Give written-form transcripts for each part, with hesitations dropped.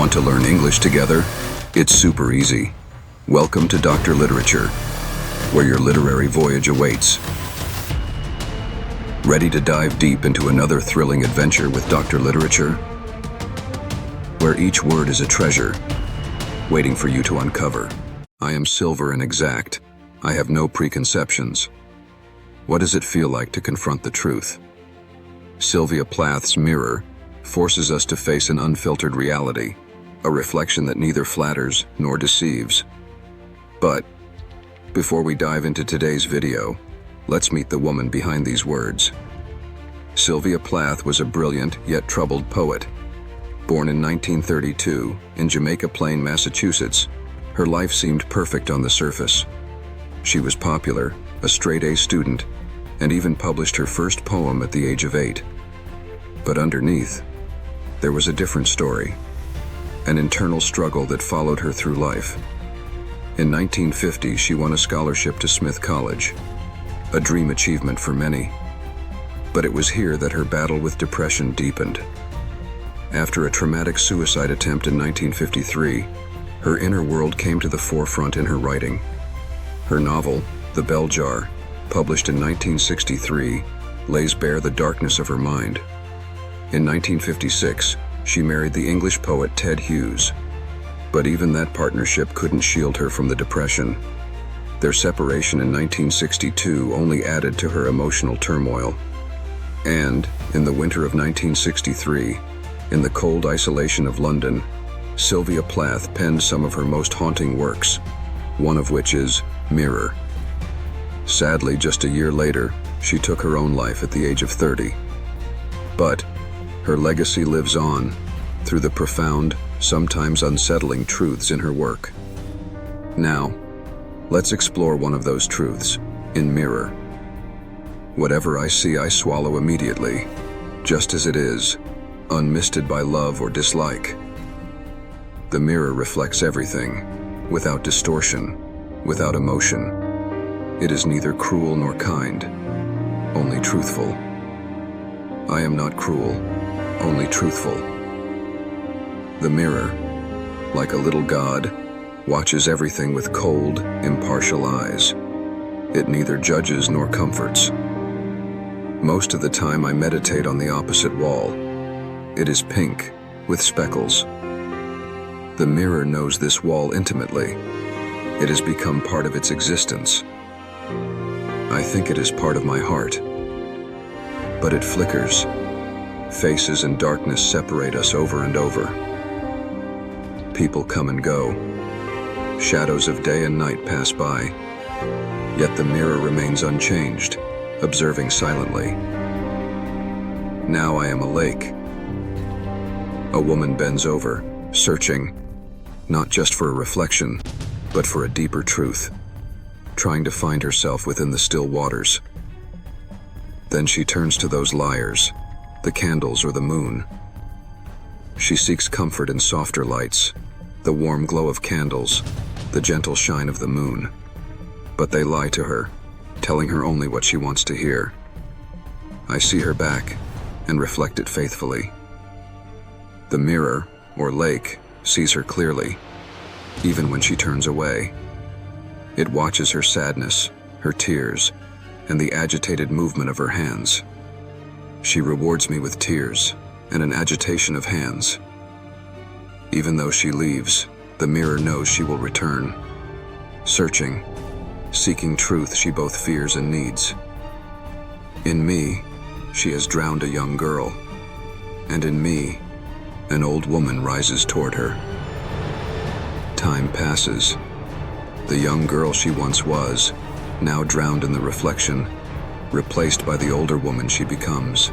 Want to learn English together? It's super easy. Welcome to Dr. Literature, where your literary voyage awaits. Ready to dive deep into another thrilling adventure with Dr. Literature? Where each word is a treasure, waiting for you to uncover. I am silver and exact. I have no preconceptions. What does it feel like to confront the truth? Sylvia Plath's Mirror forces us to face an unfiltered reality, a reflection that neither flatters nor deceives. But before we dive into today's video, let's meet the woman behind these words. Sylvia Plath was a brilliant yet troubled poet. Born in 1932 in Jamaica Plain, Massachusetts, her life seemed perfect on the surface. She was popular, a straight-A student, and even published her first poem at the age of 8. But underneath, there was a different story, an internal struggle that followed her through life. In 1950, she won a scholarship to Smith College, a dream achievement for many. But it was here that her battle with depression deepened. After a traumatic suicide attempt in 1953, her inner world came to the forefront in her writing. Her novel, The Bell Jar, published in 1963, lays bare the darkness of her mind. In 1956, she married the English poet Ted Hughes. But even that partnership couldn't shield her from the depression. Their separation in 1962 only added to her emotional turmoil. And, in the winter of 1963, in the cold isolation of London, Sylvia Plath penned some of her most haunting works, one of which is Mirror. Sadly, just a year later, she took her own life at the age of 30. But her legacy lives on through the profound, sometimes unsettling truths in her work. Now, let's explore one of those truths in Mirror. Whatever I see, I swallow immediately, just as it is, unmisted by love or dislike. The mirror reflects everything, without distortion, without emotion. It is neither cruel nor kind, only truthful. I am not cruel, only truthful. The mirror, like a little god, watches everything with cold, impartial eyes. It neither judges nor comforts. Most of the time I meditate on the opposite wall. It is pink, with speckles. The mirror knows this wall intimately. It has become part of its existence. I think it is part of my heart. But it flickers. Faces and darkness separate us over and over. People come and go. Shadows of day and night pass by. Yet the mirror remains unchanged, observing silently. Now I am a lake. A woman bends over, searching, not just for a reflection, but for a deeper truth, trying to find herself within the still waters. Then she turns to those liars, the candles or the moon. She seeks comfort in softer lights, the warm glow of candles, the gentle shine of the moon. But they lie to her, telling her only what she wants to hear. I see her back and reflect it faithfully. The mirror, or lake, sees her clearly, even when she turns away. It watches her sadness, her tears, and the agitated movement of her hands. She rewards me with tears and an agitation of hands. Even though she leaves, the mirror knows she will return, searching, seeking truth she both fears and needs. In me, she has drowned a young girl, and in me, an old woman rises toward her. Time passes. The young girl she once was, now drowned in the reflection, replaced by the older woman she becomes.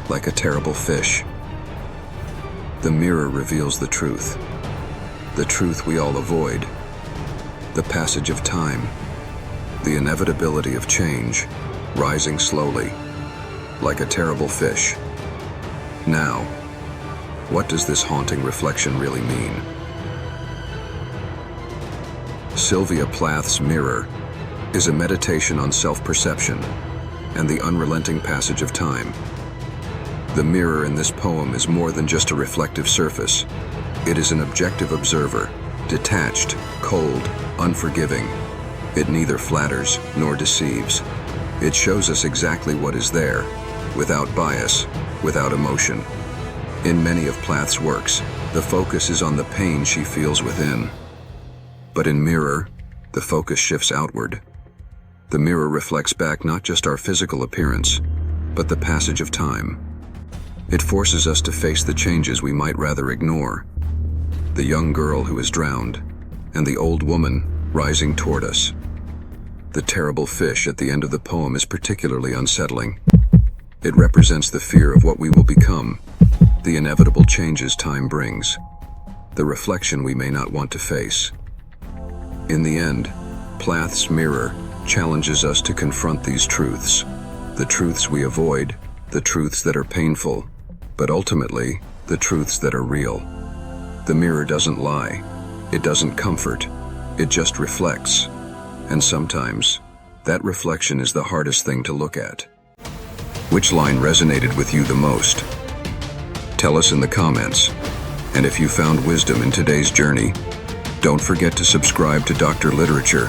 Like a terrible fish, the mirror reveals the truth we all avoid, the passage of time, the inevitability of change, rising slowly, like a terrible fish. Now, what does this haunting reflection really mean? Sylvia Plath's Mirror is a meditation on self-perception and the unrelenting passage of time. The mirror in this poem is more than just a reflective surface. It is an objective observer, detached, cold, unforgiving. It neither flatters nor deceives. It shows us exactly what is there, without bias, without emotion. In many of Plath's works, the focus is on the pain she feels within. But in Mirror, the focus shifts outward. The mirror reflects back not just our physical appearance, but the passage of time. It forces us to face the changes we might rather ignore. The young girl who is drowned, and the old woman rising toward us. The terrible fish at the end of the poem is particularly unsettling. It represents the fear of what we will become, the inevitable changes time brings, the reflection we may not want to face. In the end, Plath's Mirror challenges us to confront these truths, the truths we avoid, the truths that are painful, but ultimately, the truths that are real. The mirror doesn't lie, it doesn't comfort, it just reflects. And sometimes, that reflection is the hardest thing to look at. Which line resonated with you the most? Tell us in the comments. And if you found wisdom in today's journey, don't forget to subscribe to Dr. Literature,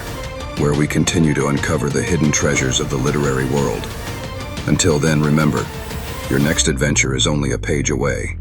where we continue to uncover the hidden treasures of the literary world. Until then, remember, your next adventure is only a page away.